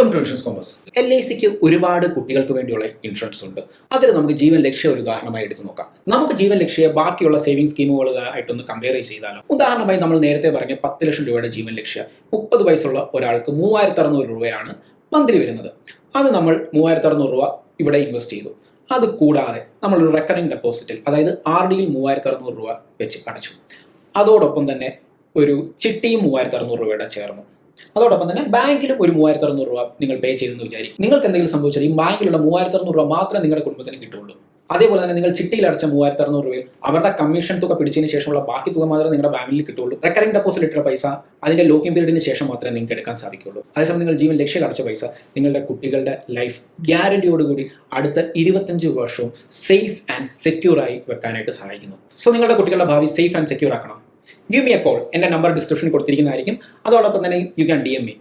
Insurance compass. LICക്ക് ഒരുപാട് കുട്ടികൾക്ക് വേണ്ടിയുള്ള ഇൻഷുറൻസ് ഉണ്ട്. അതിൽ നമുക്ക് ജീവൻ ലക്ഷ്യ ഒരു ഉദാഹരണമായി എടുത്തു നോക്കാം. നമുക്ക് ജീവൻ ലക്ഷ്യ ബാക്കിയുള്ള സേവിംഗ് സ്കീമുകളായിട്ടൊന്ന് കമ്പയർ ചെയ്താലോ? ഉദാഹരണമായി നമ്മൾ നേരത്തെ പറഞ്ഞ 10 ലക്ഷം രൂപയുടെ ജീവൻ ലക്ഷ്യ 30 വയസ്സുള്ള ഒരാൾക്ക് 3600 രൂപയാണ് മന്ത്ലി വരുന്നത്. അത് നമ്മൾ 3600 രൂപ ഇവിടെ ഇൻവെസ്റ്റ് ചെയ്തു. അത് കൂടാതെ നമ്മളൊരു റെക്കറിംഗ് ഡെപ്പോസിറ്റിൽ, അതായത് RDയിൽ 3600 രൂപ വെച്ച് അടച്ചു. അതോടൊപ്പം തന്നെ ഒരു ചിട്ടിയും 3600 രൂപയുടെ ചേർന്നു. അതോടൊപ്പം തന്നെ ബാങ്കിലും ഒരു 3600 രൂപ നിങ്ങൾ പേ ചെയ്തെന്ന് വിചാരിക്കും. നിങ്ങൾക്ക് എന്തെങ്കിലും സംഭവിച്ചാൽ ഈ ബാങ്കിലുള്ള 3600 രൂപ മാത്രമേ നിങ്ങളുടെ കുടുംബത്തിന് കിട്ടുള്ളൂ. അതേപോലെ തന്നെ നിങ്ങൾ ചിട്ടിയിൽ അടച്ച 3600 രൂപയിൽ അവരുടെ കമ്മീഷൻ തുക പിടിച്ചതിന് ശേഷമുള്ള ബാക്കി തുക മാത്രമേ നിങ്ങളുടെ ബാങ്കിൽ കിട്ടുള്ളൂ. റെക്കറിംഗ് ഡെപ്പോസിറ്റ് ഇട്ട പൈസ അതിന്റെ ലോക്കിംഗ് പീരീഡിന് ശേഷം മാത്രമേ നിങ്ങൾക്ക് എടുക്കാൻ സാധിക്കുള്ളൂ. അതേസമയം നിങ്ങൾ ജീവൻ ലക്ഷ്യം അടച്ച പൈസ നിങ്ങളുടെ കുട്ടികളുടെ ലൈഫ് ഗ്യാരണ്ടിയോടുകൂടി അടുത്ത 25 വർഷവും സേഫ് ആൻഡ് സെക്യൂർ ആയി വെക്കാനായിട്ട് സഹായിക്കുന്നു. സോ നിങ്ങളുടെ കുട്ടികളുടെ ഭാവി സേഫ് ആൻഡ് സെക്യൂർ ആക്കണം. Give me a call. എൻ്റെ നമ്പർ ഡിസ്ക്രിപ്ഷനിൽ കൊടുത്തിരിക്കുന്നതായിരിക്കും. അതോടൊപ്പം തന്നെ you can DM me.